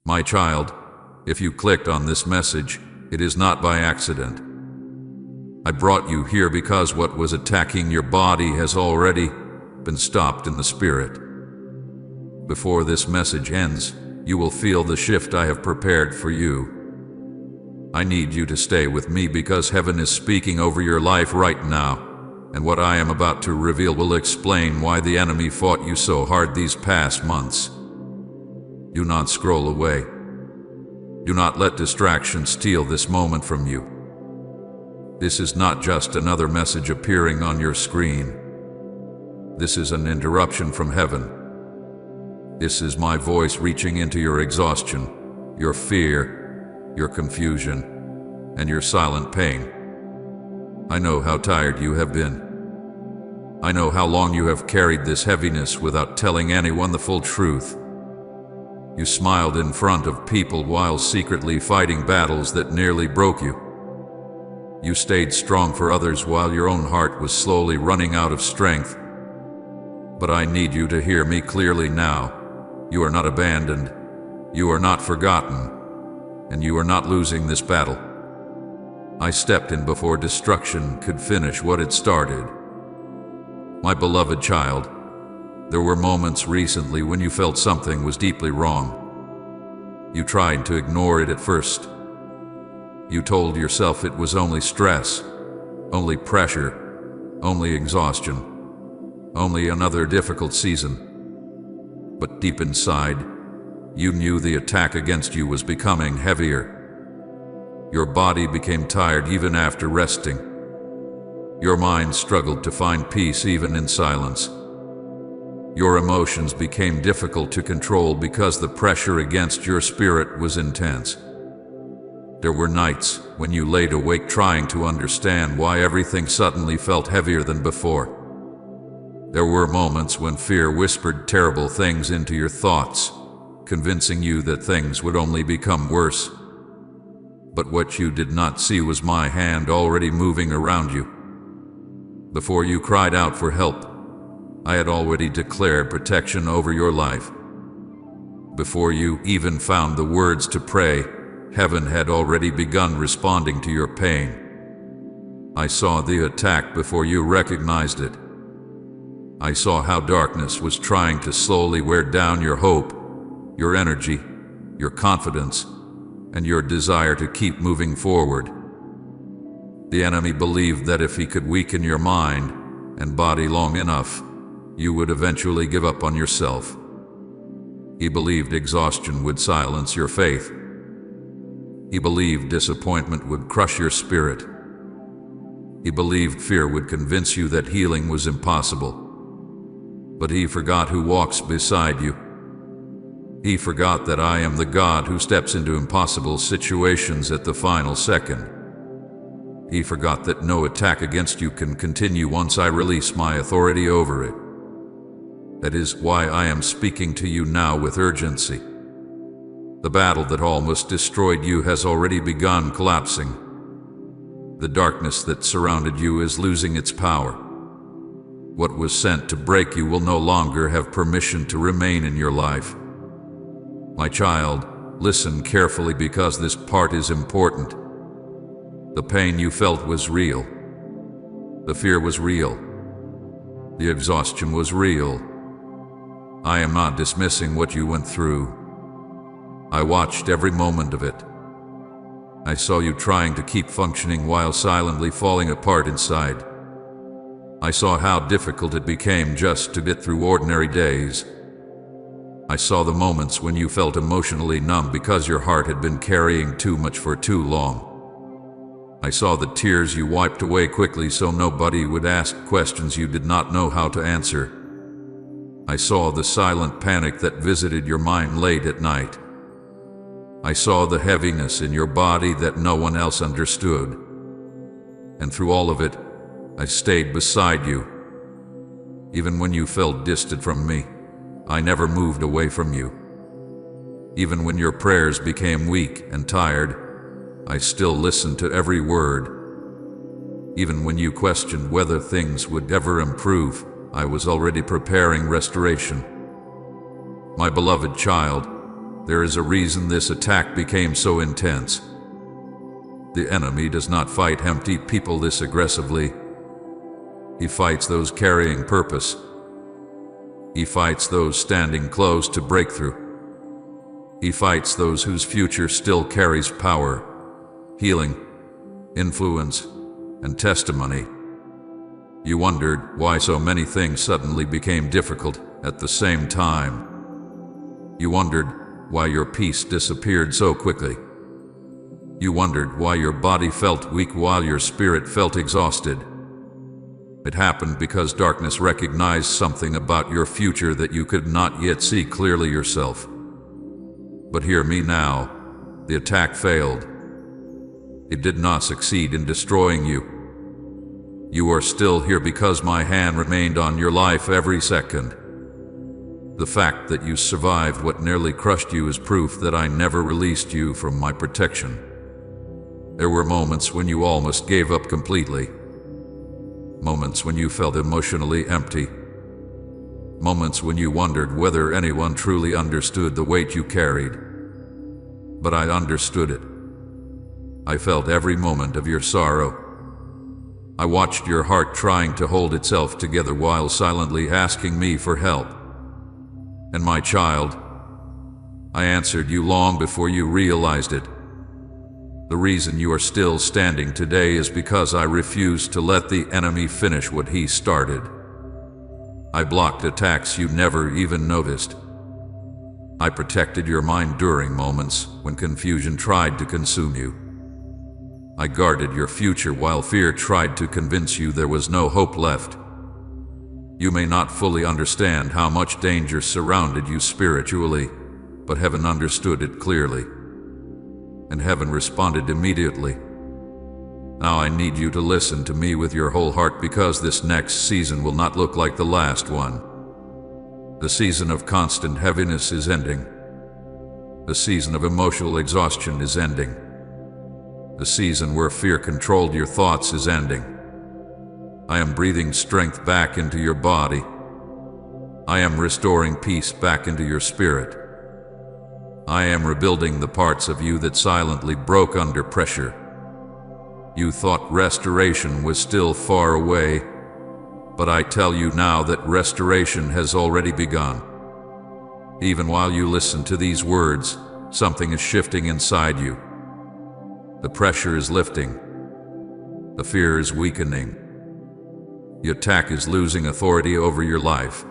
My child, if you clicked on this message, it is not by accident. I brought you here because what was attacking your body has already been stopped in the spirit. Before this message ends, you will feel the shift I have prepared for you. I need you to stay with me because heaven is speaking over your life right now, and what I am about to reveal will explain why the enemy fought you so hard these past months. Do not scroll away. Do not let distraction steal this moment from you. This is not just another message appearing on your screen. This is an interruption from heaven. This is my voice reaching into your exhaustion, your fear, your confusion, and your silent pain. I know how tired you have been. I know how long you have carried this heaviness without telling anyone the full truth. You smiled in front of people while secretly fighting battles that nearly broke you. You stayed strong for others while your own heart was slowly running out of strength. But I need you to hear me clearly now. You are not abandoned. You are not forgotten. And you are not losing this battle. I stepped in before destruction could finish what it started. My beloved child, there were moments recently when you felt something was deeply wrong. You tried to ignore it at first. You told yourself it was only stress, only pressure, only exhaustion, only another difficult season. But deep inside, you knew the attack against you was becoming heavier. Your body became tired even after resting. Your mind struggled to find peace even in silence. Your emotions became difficult to control because the pressure against your spirit was intense. There were nights when you laid awake trying to understand why everything suddenly felt heavier than before. There were moments when fear whispered terrible things into your thoughts, convincing you that things would only become worse. But what you did not see was my hand already moving around you. Before you cried out for help, I had already declared protection over your life. Before you even found the words to pray, heaven had already begun responding to your pain. I saw the attack before you recognized it. I saw how darkness was trying to slowly wear down your hope, your energy, your confidence, and your desire to keep moving forward. The enemy believed that if he could weaken your mind and body long enough, you would eventually give up on yourself. He believed exhaustion would silence your faith. He believed disappointment would crush your spirit. He believed fear would convince you that healing was impossible. But he forgot who walks beside you. He forgot that I am the God who steps into impossible situations at the final second. He forgot that no attack against you can continue once I release my authority over it. That is why I am speaking to you now with urgency. The battle that almost destroyed you has already begun collapsing. The darkness that surrounded you is losing its power. What was sent to break you will no longer have permission to remain in your life. My child, listen carefully because this part is important. The pain you felt was real. The fear was real. The exhaustion was real. I am not dismissing what you went through. I watched every moment of it. I saw you trying to keep functioning while silently falling apart inside. I saw how difficult it became just to get through ordinary days. I saw the moments when you felt emotionally numb because your heart had been carrying too much for too long. I saw the tears you wiped away quickly so nobody would ask questions you did not know how to answer. I saw the silent panic that visited your mind late at night. I saw the heaviness in your body that no one else understood. And through all of it, I stayed beside you. Even when you felt distant from me, I never moved away from you. Even when your prayers became weak and tired, I still listened to every word. Even when you questioned whether things would ever improve, I was already preparing restoration. My beloved child, There is a reason this attack became so intense. The enemy does not fight empty people this aggressively. He fights those carrying purpose. He fights those standing close to breakthrough. He fights those whose future still carries power, healing, influence, and testimony. You wondered why so many things suddenly became difficult at the same time. You wondered why your peace disappeared so quickly. You wondered why your body felt weak while your spirit felt exhausted. It happened because darkness recognized something about your future that you could not yet see clearly yourself. But hear me now. The attack failed. It did not succeed in destroying you. You are still here because my hand remained on your life every second. The fact that you survived what nearly crushed you is proof that I never released you from my protection. There were moments when you almost gave up completely. Moments when you felt emotionally empty. Moments when you wondered whether anyone truly understood the weight you carried. But I understood it. I felt every moment of your sorrow. I watched your heart trying to hold itself together while silently asking me for help. And my child, I answered you long before you realized it. The reason you are still standing today is because I refused to let the enemy finish what he started. I blocked attacks you never even noticed. I protected your mind during moments when confusion tried to consume you. I guarded your future while fear tried to convince you there was no hope left. You may not fully understand how much danger surrounded you spiritually, but heaven understood it clearly. And heaven responded immediately. Now I need you to listen to me with your whole heart because this next season will not look like the last one. The season of constant heaviness is ending. The season of emotional exhaustion is ending. The season where fear controlled your thoughts is ending. I am breathing strength back into your body. I am restoring peace back into your spirit. I am rebuilding the parts of you that silently broke under pressure. You thought restoration was still far away, but I tell you now that restoration has already begun. Even while you listen to these words, something is shifting inside you. The pressure is lifting. The fear is weakening. The attack is losing authority over your life.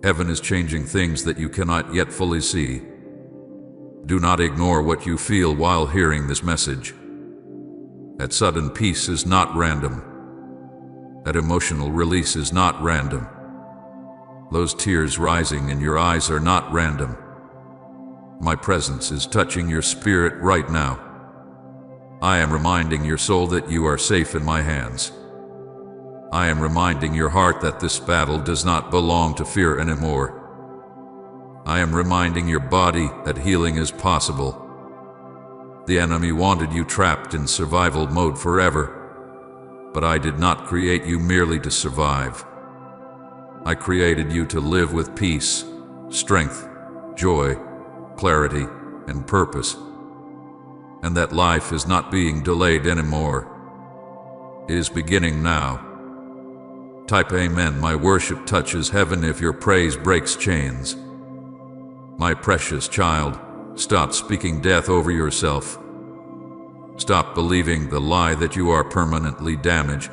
Heaven is changing things that you cannot yet fully see. Do not ignore what you feel while hearing this message. That sudden peace is not random. That emotional release is not random. Those tears rising in your eyes are not random. My presence is touching your spirit right now. I am reminding your soul that you are safe in my hands. I am reminding your heart that this battle does not belong to fear anymore. I am reminding your body that healing is possible. The enemy wanted you trapped in survival mode forever, but I did not create you merely to survive. I created you to live with peace, strength, joy, clarity, and purpose. And that life is not being delayed anymore. It is beginning now. Type Amen. My worship touches heaven if your praise breaks chains. My precious child, stop speaking death over yourself. Stop believing the lie that you are permanently damaged.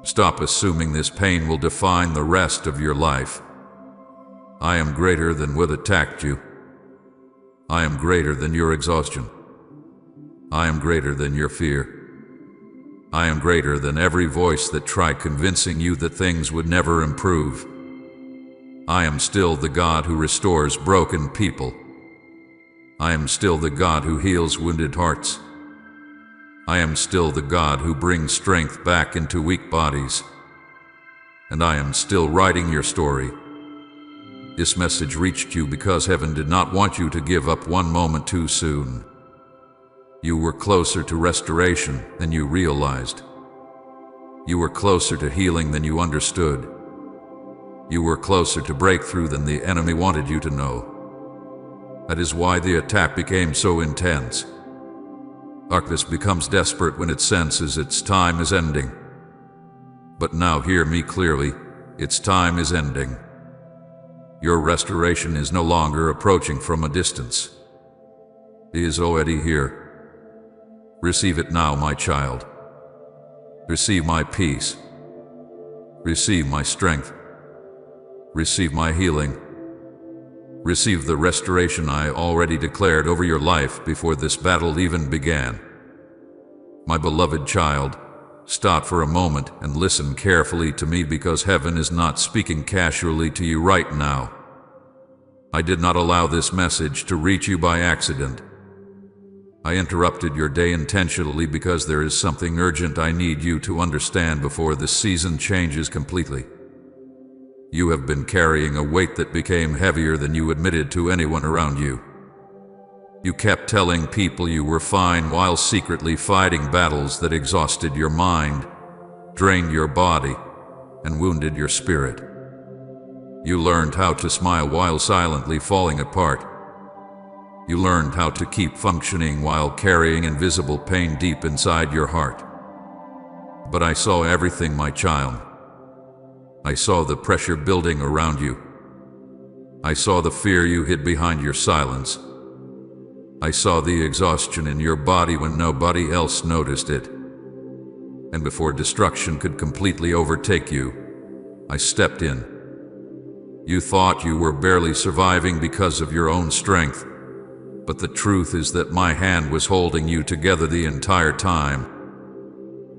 Stop assuming this pain will define the rest of your life. I am greater than what attacked you. I am greater than your exhaustion. I am greater than your fear. I am greater than every voice that tried convincing you that things would never improve. I am still the God who restores broken people. I am still the God who heals wounded hearts. I am still the God who brings strength back into weak bodies. And I am still writing your story. This message reached you because heaven did not want you to give up one moment too soon. You were closer to restoration than you realized. You were closer to healing than you understood. You were closer to breakthrough than the enemy wanted you to know. That is why the attack became so intense. Darkness becomes desperate when it senses its time is ending. But now hear me clearly, its time is ending. Your restoration is no longer approaching from a distance. It is already here. Receive it now, my child. Receive my peace. Receive my strength. Receive my healing. Receive the restoration I already declared over your life before this battle even began. My beloved child, stop for a moment and listen carefully to me, because heaven is not speaking casually to you right now. I did not allow this message to reach you by accident. I interrupted your day intentionally because there is something urgent I need you to understand before this season changes completely. You have been carrying a weight that became heavier than you admitted to anyone around you. You kept telling people you were fine while secretly fighting battles that exhausted your mind, drained your body, and wounded your spirit. You learned how to smile while silently falling apart. You learned how to keep functioning while carrying invisible pain deep inside your heart. But I saw everything, my child. I saw the pressure building around you. I saw the fear you hid behind your silence. I saw the exhaustion in your body when nobody else noticed it. And before destruction could completely overtake you, I stepped in. You thought you were barely surviving because of your own strength, but the truth is that my hand was holding you together the entire time.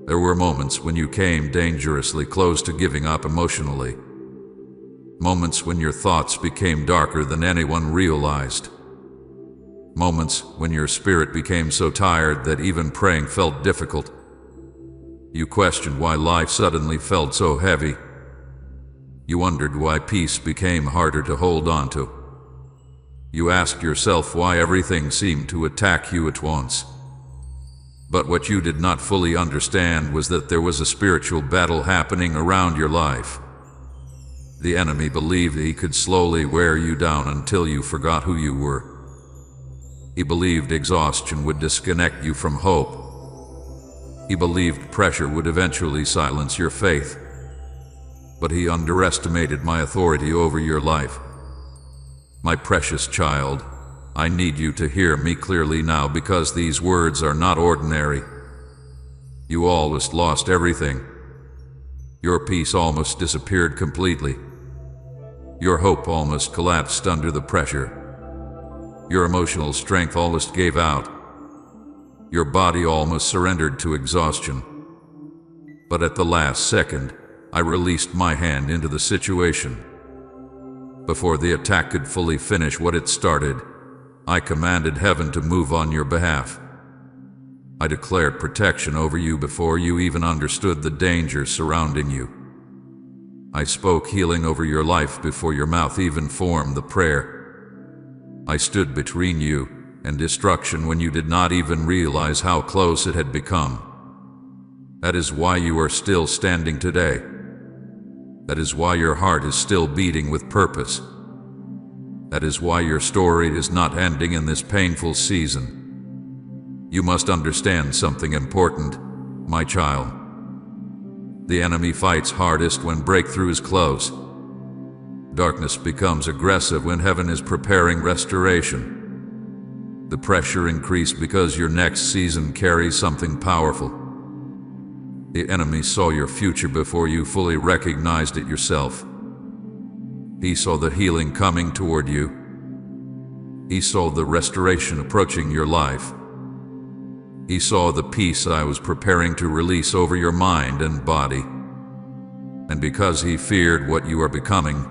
There were moments when you came dangerously close to giving up emotionally. Moments when your thoughts became darker than anyone realized. Moments when your spirit became so tired that even praying felt difficult. You questioned why life suddenly felt so heavy. You wondered why peace became harder to hold on to. You asked yourself why everything seemed to attack you at once. But what you did not fully understand was that there was a spiritual battle happening around your life. The enemy believed he could slowly wear you down until you forgot who you were. He believed exhaustion would disconnect you from hope. He believed pressure would eventually silence your faith. But he underestimated my authority over your life. My precious child, I need you to hear me clearly now, because these words are not ordinary. You almost lost everything. Your peace almost disappeared completely. Your hope almost collapsed under the pressure. Your emotional strength almost gave out. Your body almost surrendered to exhaustion. But at the last second, I released my hand into the situation. Before the attack could fully finish what it started, I commanded heaven to move on your behalf. I declared protection over you before you even understood the dangers surrounding you. I spoke healing over your life before your mouth even formed the prayer. I stood between you and destruction when you did not even realize how close it had become. That is why you are still standing today. That is why your heart is still beating with purpose. That is why your story is not ending in this painful season. You must understand something important, my child. The enemy fights hardest when breakthrough is close. Darkness becomes aggressive when heaven is preparing restoration. The pressure increased because your next season carries something powerful. The enemy saw your future before you fully recognized it yourself. He saw the healing coming toward you. He saw the restoration approaching your life. He saw the peace I was preparing to release over your mind and body. And because he feared what you are becoming,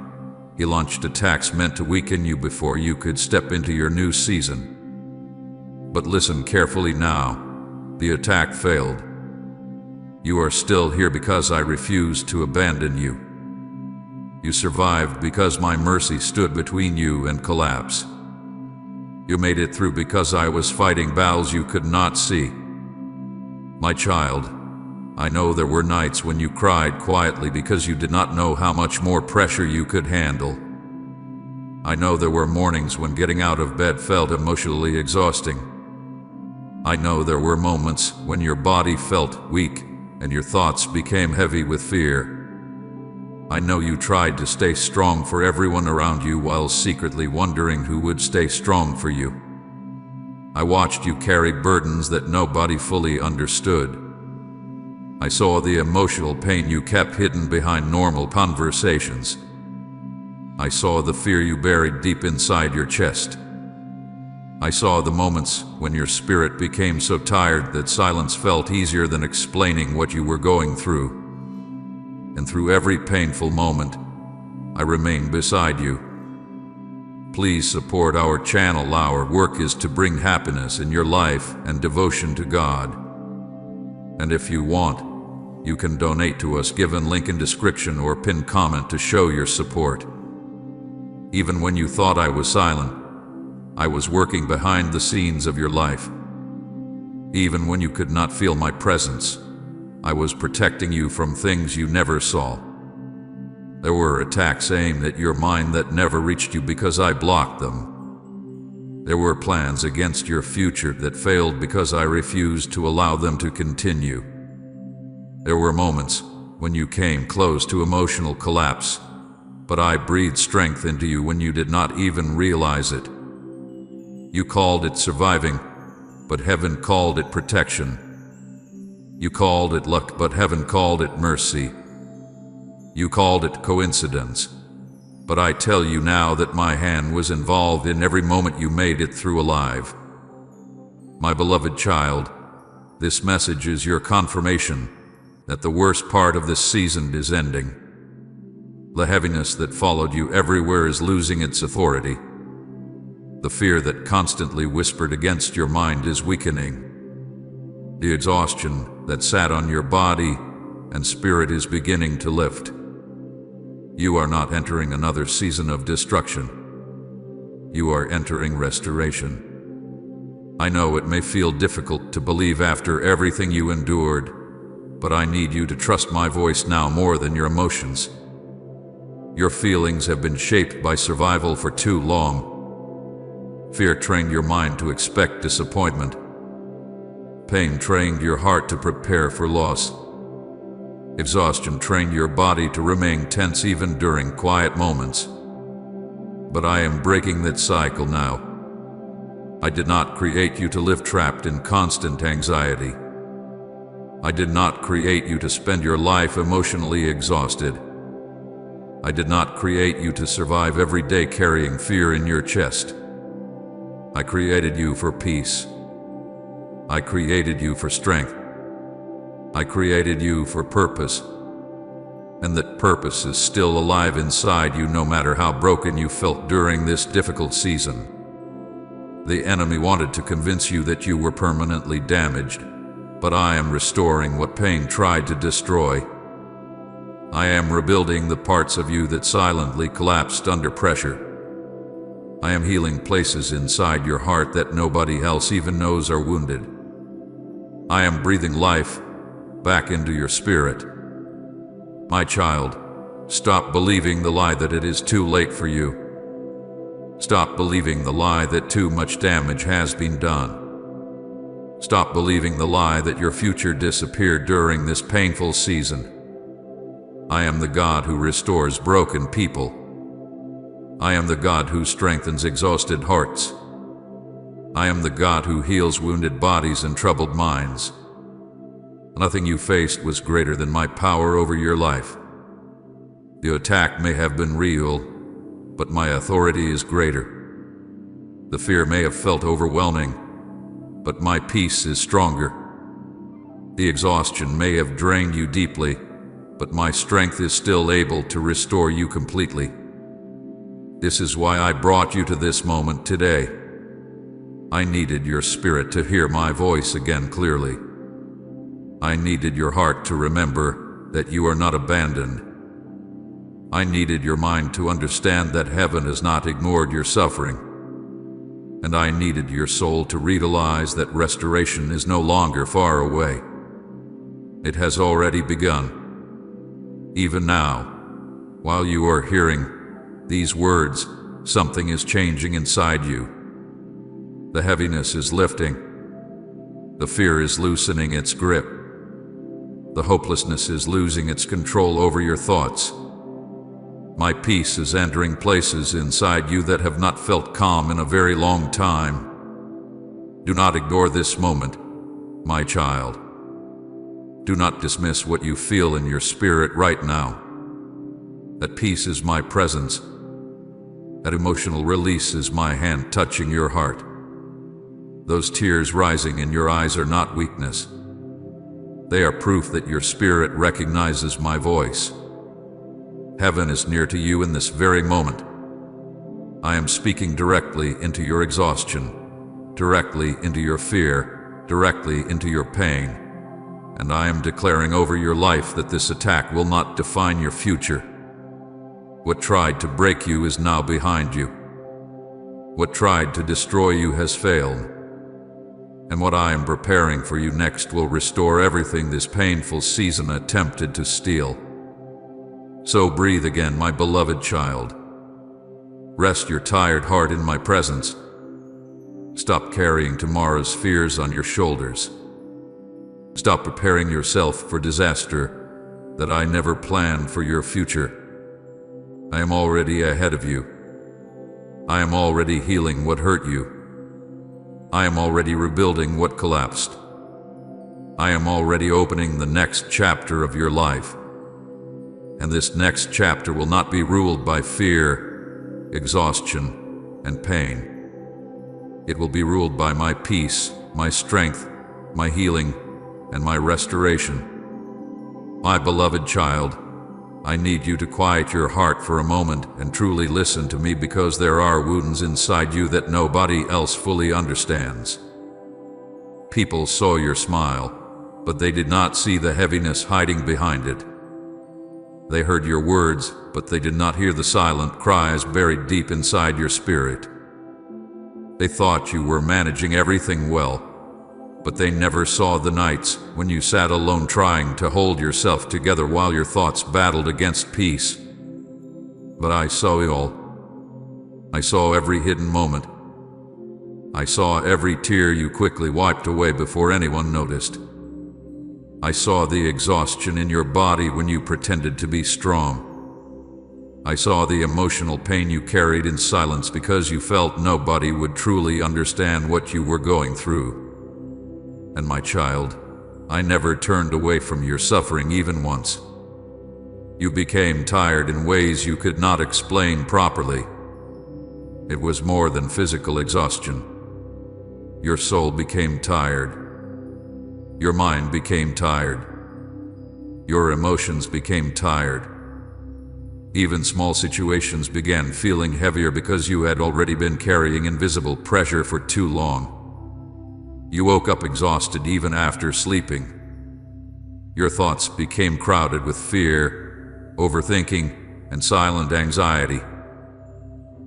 he launched attacks meant to weaken you before you could step into your new season. But listen carefully now. The attack failed. You are still here because I refused to abandon you. You survived because my mercy stood between you and collapse. You made it through because I was fighting battles you could not see. My child, I know there were nights when you cried quietly because you did not know how much more pressure you could handle. I know there were mornings when getting out of bed felt emotionally exhausting. I know there were moments when your body felt weak and your thoughts became heavy with fear. I know you tried to stay strong for everyone around you while secretly wondering who would stay strong for you. I watched you carry burdens that nobody fully understood. I saw the emotional pain you kept hidden behind normal conversations. I saw the fear you buried deep inside your chest. I saw the moments when your spirit became so tired that silence felt easier than explaining what you were going through. And through every painful moment, I remain beside you. Please support our channel. Our work is to bring happiness in your life and devotion to God. And if you want, you can donate to us, given link in description or pinned comment to show your support. Even when you thought I was silent, I was working behind the scenes of your life. Even when you could not feel my presence, I was protecting you from things you never saw. There were attacks aimed at your mind that never reached you because I blocked them. There were plans against your future that failed because I refused to allow them to continue. There were moments when you came close to emotional collapse, but I breathed strength into you when you did not even realize it. You called it surviving, but heaven called it protection. You called it luck, but heaven called it mercy. You called it coincidence, but I tell you now that my hand was involved in every moment you made it through alive. My beloved child, this message is your confirmation that the worst part of this season is ending. The heaviness that followed you everywhere is losing its authority. The fear that constantly whispered against your mind is weakening. The exhaustion that sat on your body and spirit is beginning to lift. You are not entering another season of destruction. You are entering restoration. I know it may feel difficult to believe after everything you endured, but I need you to trust my voice now more than your emotions. Your feelings have been shaped by survival for too long. Fear trained your mind to expect disappointment. Pain trained your heart to prepare for loss. Exhaustion trained your body to remain tense even during quiet moments. But I am breaking that cycle now. I did not create you to live trapped in constant anxiety. I did not create you to spend your life emotionally exhausted. I did not create you to survive every day carrying fear in your chest. I created you for peace. I created you for strength. I created you for purpose. And that purpose is still alive inside you no matter how broken you felt during this difficult season. The enemy wanted to convince you that you were permanently damaged, but I am restoring what pain tried to destroy. I am rebuilding the parts of you that silently collapsed under pressure. I am healing places inside your heart that nobody else even knows are wounded. I am breathing life back into your spirit. My child, stop believing the lie that it is too late for you. Stop believing the lie that too much damage has been done. Stop believing the lie that your future disappeared during this painful season. I am the God who restores broken people. I am the God who strengthens exhausted hearts. I am the God who heals wounded bodies and troubled minds. Nothing you faced was greater than my power over your life. The attack may have been real, but my authority is greater. The fear may have felt overwhelming, but my peace is stronger. The exhaustion may have drained you deeply, but my strength is still able to restore you completely. This is why I brought you to this moment today. I needed your spirit to hear my voice again clearly. I needed your heart to remember that you are not abandoned. I needed your mind to understand that heaven has not ignored your suffering. And I needed your soul to realize that restoration is no longer far away. It has already begun. Even now, while you are hearing these words, something is changing inside you. The heaviness is lifting. The fear is loosening its grip. The hopelessness is losing its control over your thoughts. My peace is entering places inside you that have not felt calm in a very long time. Do not ignore this moment, my child. Do not dismiss what you feel in your spirit right now. That peace is my presence. That emotional release is my hand touching your heart. Those tears rising in your eyes are not weakness. They are proof that your spirit recognizes my voice. Heaven is near to you in this very moment. I am speaking directly into your exhaustion, directly into your fear, directly into your pain, and I am declaring over your life that this attack will not define your future. What tried to break you is now behind you. What tried to destroy you has failed. And what I am preparing for you next will restore everything this painful season attempted to steal. So breathe again, my beloved child. Rest your tired heart in my presence. Stop carrying tomorrow's fears on your shoulders. Stop preparing yourself for disaster that I never planned for your future. I am already ahead of you. I am already healing what hurt you. I am already rebuilding what collapsed. I am already opening the next chapter of your life. And this next chapter will not be ruled by fear, exhaustion, and pain. It will be ruled by my peace, my strength, my healing, and my restoration. My beloved child, I need you to quiet your heart for a moment and truly listen to me, because there are wounds inside you that nobody else fully understands. People saw your smile, but they did not see the heaviness hiding behind it. They heard your words, but they did not hear the silent cries buried deep inside your spirit. They thought you were managing everything well, but they never saw the nights when you sat alone trying to hold yourself together while your thoughts battled against peace. But I saw it all. I saw every hidden moment. I saw every tear you quickly wiped away before anyone noticed. I saw the exhaustion in your body when you pretended to be strong. I saw the emotional pain you carried in silence because you felt nobody would truly understand what you were going through. And my child, I never turned away from your suffering even once. You became tired in ways you could not explain properly. It was more than physical exhaustion. Your soul became tired. Your mind became tired. Your emotions became tired. Even small situations began feeling heavier because you had already been carrying invisible pressure for too long. You woke up exhausted even after sleeping. Your thoughts became crowded with fear, overthinking, and silent anxiety.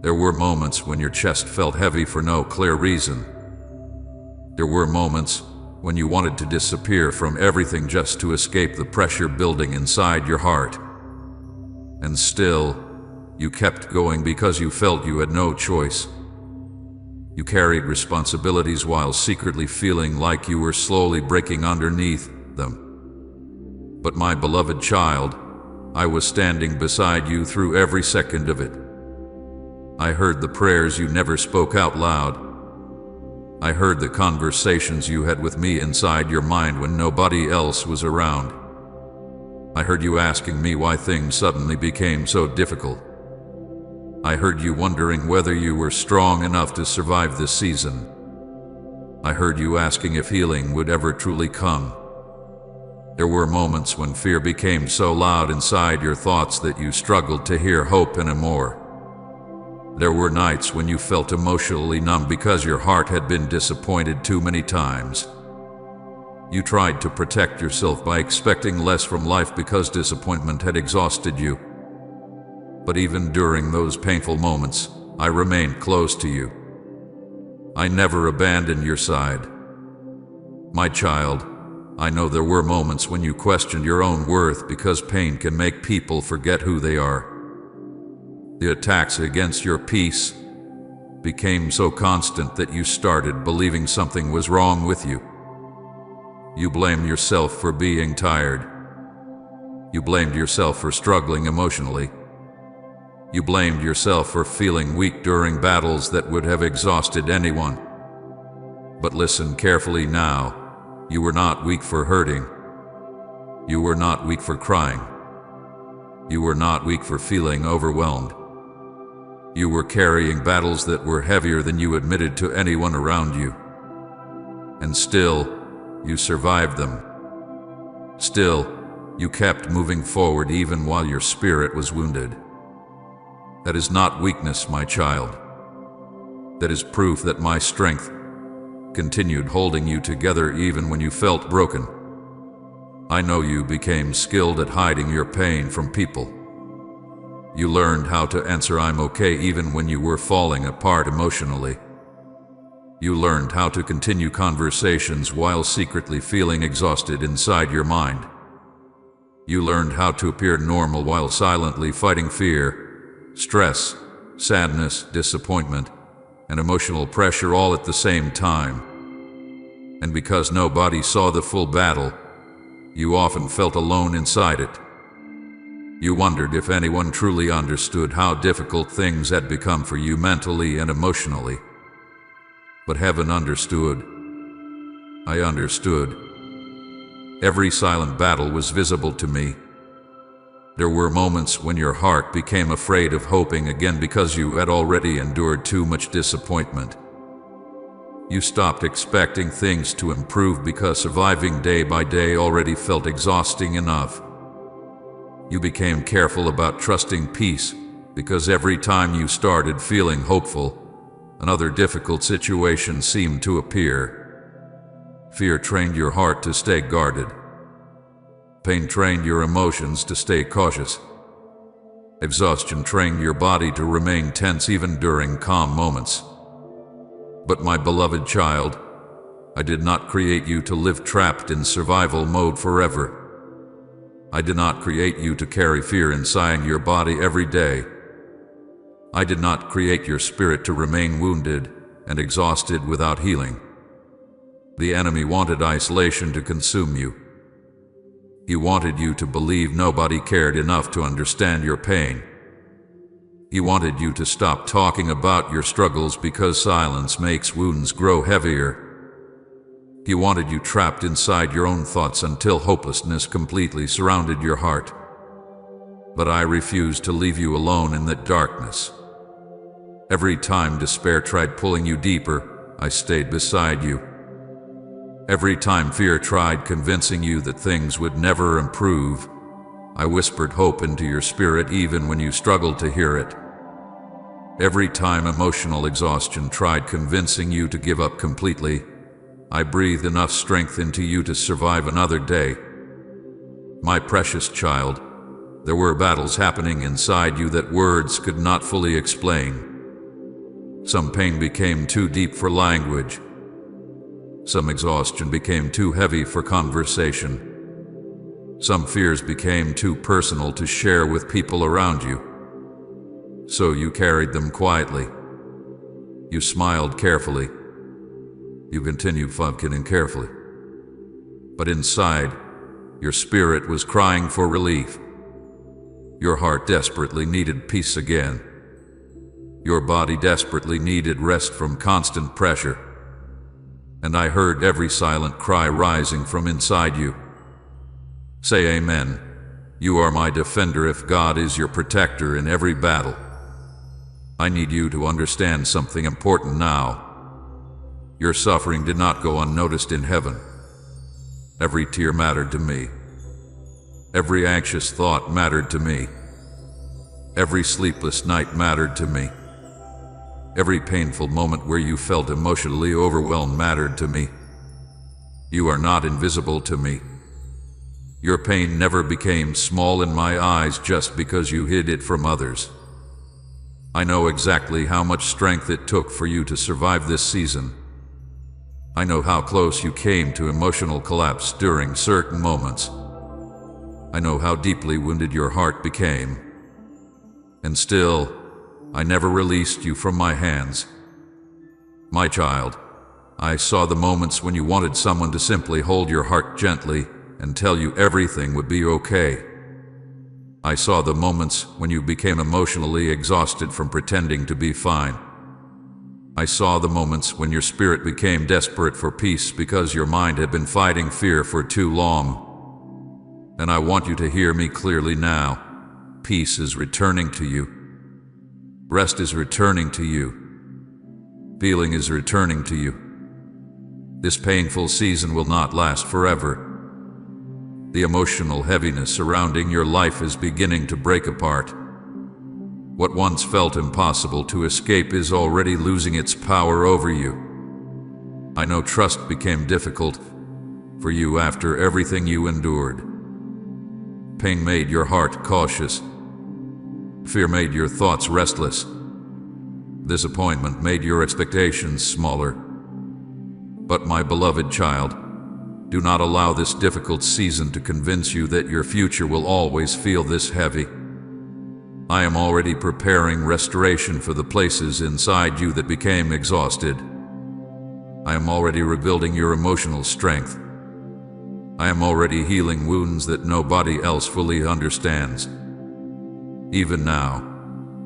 There were moments when your chest felt heavy for no clear reason. There were moments when you wanted to disappear from everything just to escape the pressure building inside your heart. And still, you kept going because you felt you had no choice. You carried responsibilities while secretly feeling like you were slowly breaking underneath them. But my beloved child, I was standing beside you through every second of it. I heard the prayers you never spoke out loud. I heard the conversations you had with me inside your mind when nobody else was around. I heard you asking me why things suddenly became so difficult. I heard you wondering whether you were strong enough to survive this season. I heard you asking if healing would ever truly come. There were moments when fear became so loud inside your thoughts that you struggled to hear hope anymore. There were nights when you felt emotionally numb because your heart had been disappointed too many times. You tried to protect yourself by expecting less from life because disappointment had exhausted you. But even during those painful moments, I remained close to you. I never abandoned your side. My child, I know there were moments when you questioned your own worth because pain can make people forget who they are. The attacks against your peace became so constant that you started believing something was wrong with you. You blamed yourself for being tired. You blamed yourself for struggling emotionally. You blamed yourself for feeling weak during battles that would have exhausted anyone. But listen carefully now. You were not weak for hurting. You were not weak for crying. You were not weak for feeling overwhelmed. You were carrying battles that were heavier than you admitted to anyone around you. And still, you survived them. Still, you kept moving forward even while your spirit was wounded. That is not weakness, my child. That is proof that my strength continued holding you together even when you felt broken. I know you became skilled at hiding your pain from people. You learned how to answer "I'm okay" even when you were falling apart emotionally. You learned how to continue conversations while secretly feeling exhausted inside your mind. You learned how to appear normal while silently fighting fear, stress, sadness, disappointment, and emotional pressure all at the same time. And because nobody saw the full battle, you often felt alone inside it. You wondered if anyone truly understood how difficult things had become for you mentally and emotionally. But heaven understood. I understood. Every silent battle was visible to me. There were moments when your heart became afraid of hoping again because you had already endured too much disappointment. You stopped expecting things to improve because surviving day by day already felt exhausting enough. You became careful about trusting peace because every time you started feeling hopeful, another difficult situation seemed to appear. Fear trained your heart to stay guarded. Pain trained your emotions to stay cautious. Exhaustion trained your body to remain tense even during calm moments. But my beloved child, I did not create you to live trapped in survival mode forever. I did not create you to carry fear inside your body every day. I did not create your spirit to remain wounded and exhausted without healing. The enemy wanted isolation to consume you. He wanted you to believe nobody cared enough to understand your pain. He wanted you to stop talking about your struggles because silence makes wounds grow heavier. He wanted you trapped inside your own thoughts until hopelessness completely surrounded your heart. But I refused to leave you alone in that darkness. Every time despair tried pulling you deeper, I stayed beside you. Every time fear tried convincing you that things would never improve, I whispered hope into your spirit even when you struggled to hear it. Every time emotional exhaustion tried convincing you to give up completely, I breathed enough strength into you to survive another day. My precious child, there were battles happening inside you that words could not fully explain. Some pain became too deep for language. Some exhaustion became too heavy for conversation. Some fears became too personal to share with people around you. So you carried them quietly. You smiled carefully. You continued functioning carefully. But inside, your spirit was crying for relief. Your heart desperately needed peace again. Your body desperately needed rest from constant pressure. And I heard every silent cry rising from inside you. Say amen. You are my defender if God is your protector in every battle. I need you to understand something important now. Your suffering did not go unnoticed in heaven. Every tear mattered to me. Every anxious thought mattered to me. Every sleepless night mattered to me. Every painful moment where you felt emotionally overwhelmed mattered to me. You are not invisible to me. Your pain never became small in my eyes just because you hid it from others. I know exactly how much strength it took for you to survive this season. I know how close you came to emotional collapse during certain moments. I know how deeply wounded your heart became. And still, I never released you from my hands. My child, I saw the moments when you wanted someone to simply hold your heart gently and tell you everything would be okay. I saw the moments when you became emotionally exhausted from pretending to be fine. I saw the moments when your spirit became desperate for peace because your mind had been fighting fear for too long. And I want you to hear me clearly now. Peace is returning to you. Rest is returning to you. Feeling is returning to you. This painful season will not last forever. The emotional heaviness surrounding your life is beginning to break apart. What once felt impossible to escape is already losing its power over you. I know trust became difficult for you after everything you endured. Pain made your heart cautious. Fear made your thoughts restless. Disappointment made your expectations smaller. But my beloved child, do not allow this difficult season to convince you that your future will always feel this heavy. I am already preparing restoration for the places inside you that became exhausted. I am already rebuilding your emotional strength. I am already healing wounds that nobody else fully understands. Even now,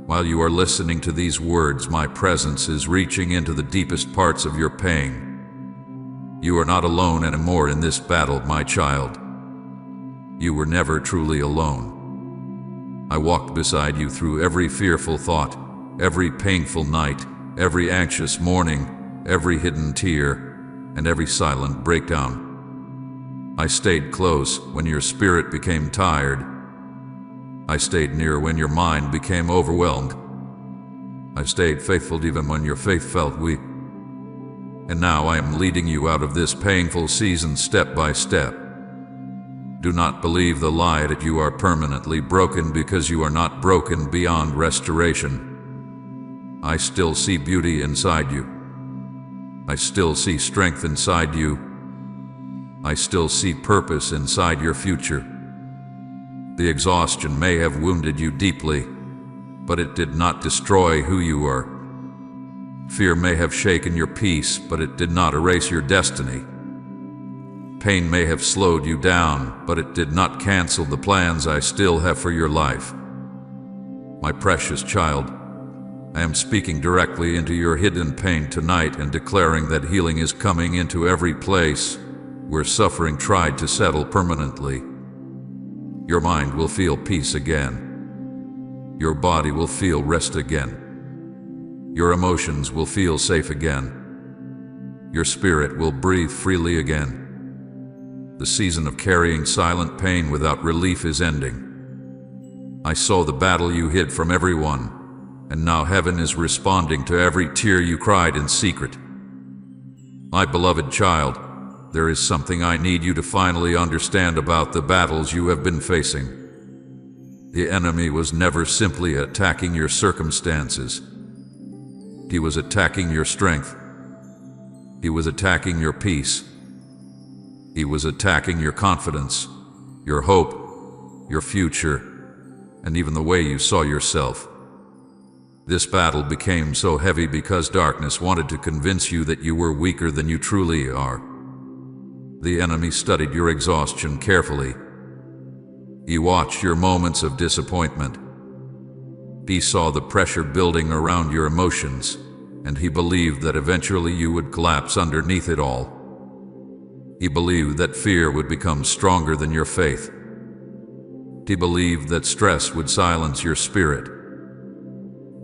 while you are listening to these words, my presence is reaching into the deepest parts of your pain. You are not alone anymore in this battle, my child. You were never truly alone. I walked beside you through every fearful thought, every painful night, every anxious morning, every hidden tear, and every silent breakdown. I stayed close when your spirit became tired. I stayed near when your mind became overwhelmed. I stayed faithful even when your faith felt weak. And now I am leading you out of this painful season step by step. Do not believe the lie that you are permanently broken, because you are not broken beyond restoration. I still see beauty inside you. I still see strength inside you. I still see purpose inside your future. The exhaustion may have wounded you deeply, but it did not destroy who you are. Fear may have shaken your peace, but it did not erase your destiny. Pain may have slowed you down, but it did not cancel the plans I still have for your life. My precious child, I am speaking directly into your hidden pain tonight and declaring that healing is coming into every place where suffering tried to settle permanently. Your mind will feel peace again. Your body will feel rest again. Your emotions will feel safe again. Your spirit will breathe freely again. The season of carrying silent pain without relief is ending. I saw the battle you hid from everyone, and now heaven is responding to every tear you cried in secret. My beloved child, there is something I need you to finally understand about the battles you have been facing. The enemy was never simply attacking your circumstances. He was attacking your strength. He was attacking your peace. He was attacking your confidence, your hope, your future, and even the way you saw yourself. This battle became so heavy because darkness wanted to convince you that you were weaker than you truly are. The enemy studied your exhaustion carefully. He watched your moments of disappointment. He saw the pressure building around your emotions, and he believed that eventually you would collapse underneath it all. He believed that fear would become stronger than your faith. He believed that stress would silence your spirit.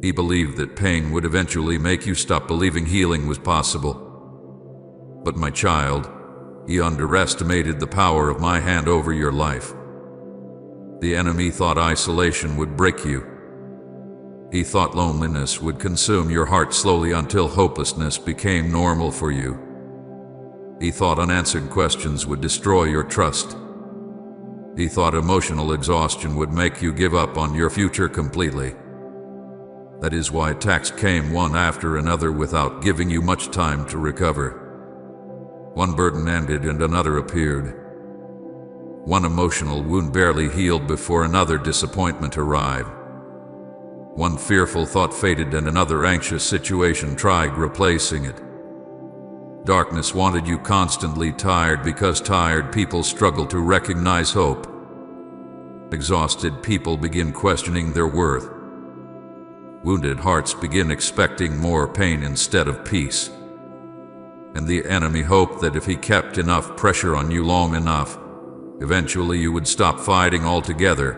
He believed that pain would eventually make you stop believing healing was possible. But my child, he underestimated the power of my hand over your life. The enemy thought isolation would break you. He thought loneliness would consume your heart slowly until hopelessness became normal for you. He thought unanswered questions would destroy your trust. He thought emotional exhaustion would make you give up on your future completely. That is why attacks came one after another without giving you much time to recover. One burden ended and another appeared. One emotional wound barely healed before another disappointment arrived. One fearful thought faded and another anxious situation tried replacing it. Darkness wanted you constantly tired because tired people struggle to recognize hope. Exhausted people begin questioning their worth. Wounded hearts begin expecting more pain instead of peace. And the enemy hoped that if he kept enough pressure on you long enough, eventually you would stop fighting altogether.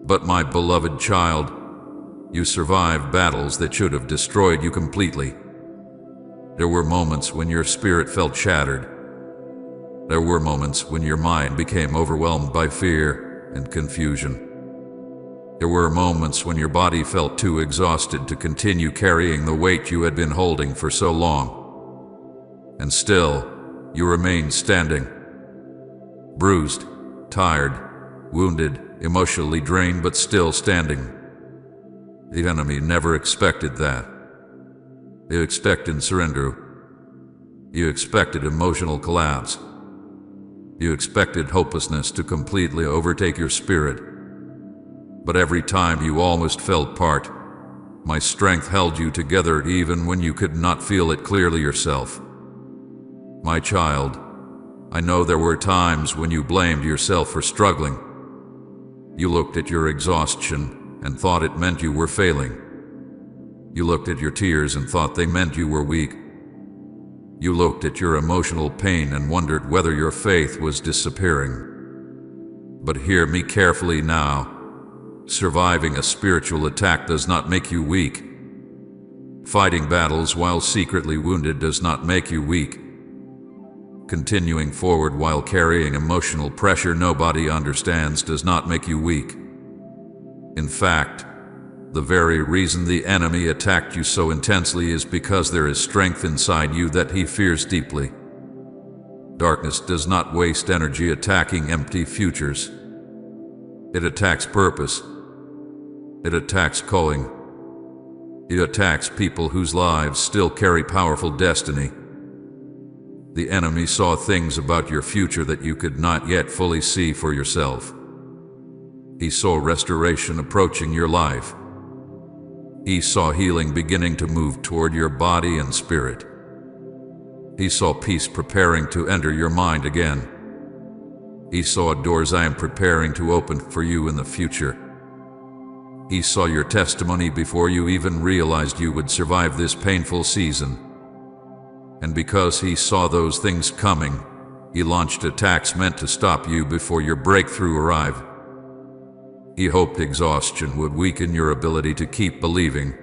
But my beloved child, you survived battles that should have destroyed you completely. There were moments when your spirit felt shattered. There were moments when your mind became overwhelmed by fear and confusion. There were moments when your body felt too exhausted to continue carrying the weight you had been holding for so long. And still, you remained standing. Bruised, tired, wounded, emotionally drained, but still standing. The enemy never expected that. You expected surrender. You expected emotional collapse. You expected hopelessness to completely overtake your spirit. But every time you almost fell apart, my strength held you together even when you could not feel it clearly yourself. My child, I know there were times when you blamed yourself for struggling. You looked at your exhaustion and thought it meant you were failing. You looked at your tears and thought they meant you were weak. You looked at your emotional pain and wondered whether your faith was disappearing. But hear me carefully now. Surviving a spiritual attack does not make you weak. Fighting battles while secretly wounded does not make you weak. Continuing forward while carrying emotional pressure nobody understands does not make you weak. In fact, the very reason the enemy attacked you so intensely is because there is strength inside you that he fears deeply. Darkness does not waste energy attacking empty futures. It attacks purpose. It attacks calling. It attacks people whose lives still carry powerful destiny. The enemy saw things about your future that you could not yet fully see for yourself. He saw restoration approaching your life. He saw healing beginning to move toward your body and spirit. He saw peace preparing to enter your mind again. He saw doors I am preparing to open for you in the future. He saw your testimony before you even realized you would survive this painful season. And because he saw those things coming, he launched attacks meant to stop you before your breakthrough arrived. He hoped exhaustion would weaken your ability to keep believing.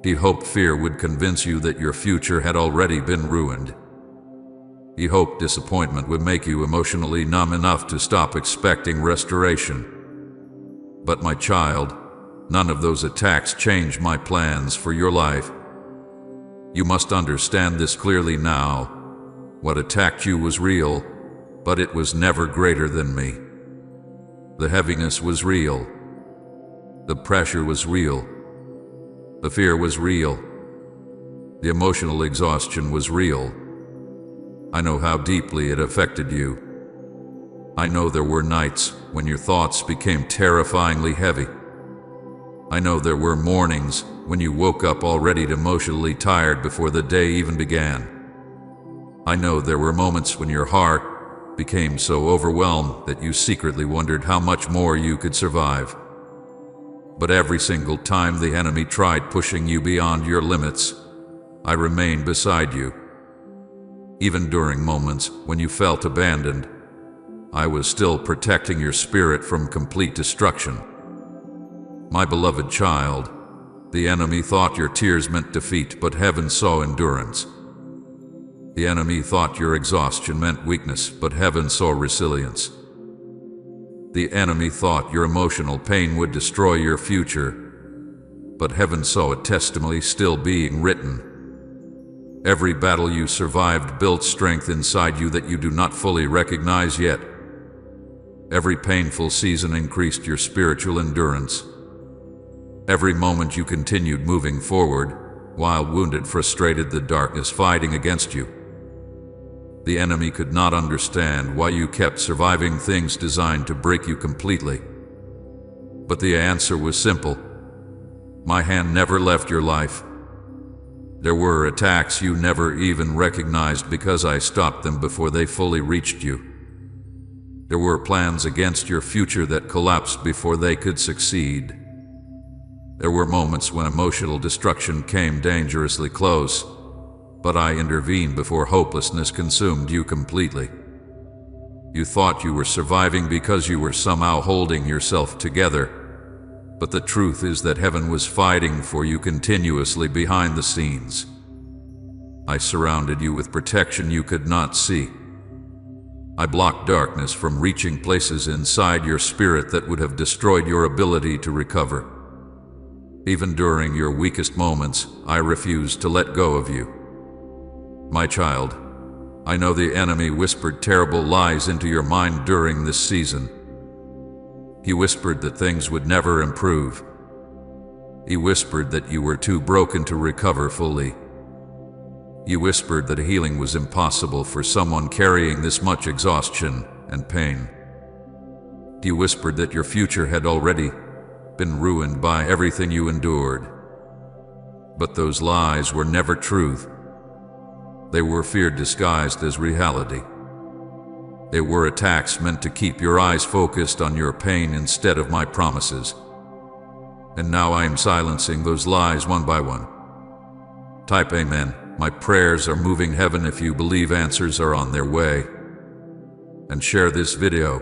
He hoped fear would convince you that your future had already been ruined. He hoped disappointment would make you emotionally numb enough to stop expecting restoration. But my child, none of those attacks changed my plans for your life. You must understand this clearly now. What attacked you was real, but it was never greater than me. The heaviness was real. The pressure was real. The fear was real. The emotional exhaustion was real. I know how deeply it affected you. I know there were nights when your thoughts became terrifyingly heavy. I know there were mornings when you woke up already emotionally tired before the day even began. I know there were moments when your heart became so overwhelmed that you secretly wondered how much more you could survive. But every single time the enemy tried pushing you beyond your limits, I remained beside you. Even during moments when you felt abandoned, I was still protecting your spirit from complete destruction. My beloved child, the enemy thought your tears meant defeat, but heaven saw endurance. The enemy thought your exhaustion meant weakness, but heaven saw resilience. The enemy thought your emotional pain would destroy your future, but heaven saw a testimony still being written. Every battle you survived built strength inside you that you do not fully recognize yet. Every painful season increased your spiritual endurance. Every moment you continued moving forward, while wounded frustrated the darkness fighting against you. The enemy could not understand why you kept surviving things designed to break you completely. But the answer was simple. My hand never left your life. There were attacks you never even recognized because I stopped them before they fully reached you. There were plans against your future that collapsed before they could succeed. There were moments when emotional destruction came dangerously close, but I intervened before hopelessness consumed you completely. You thought you were surviving because you were somehow holding yourself together, but the truth is that heaven was fighting for you continuously behind the scenes. I surrounded you with protection you could not see. I blocked darkness from reaching places inside your spirit that would have destroyed your ability to recover. Even during your weakest moments, I refused to let go of you. My child, I know the enemy whispered terrible lies into your mind during this season. He whispered that things would never improve. He whispered that you were too broken to recover fully. He whispered that healing was impossible for someone carrying this much exhaustion and pain. He whispered that your future had already been ruined by everything you endured. But those lies were never truth. They were fear disguised as reality. They were attacks meant to keep your eyes focused on your pain instead of my promises. And now I am silencing those lies one by one. Type Amen. My prayers are moving heaven if you believe answers are on their way. And share this video.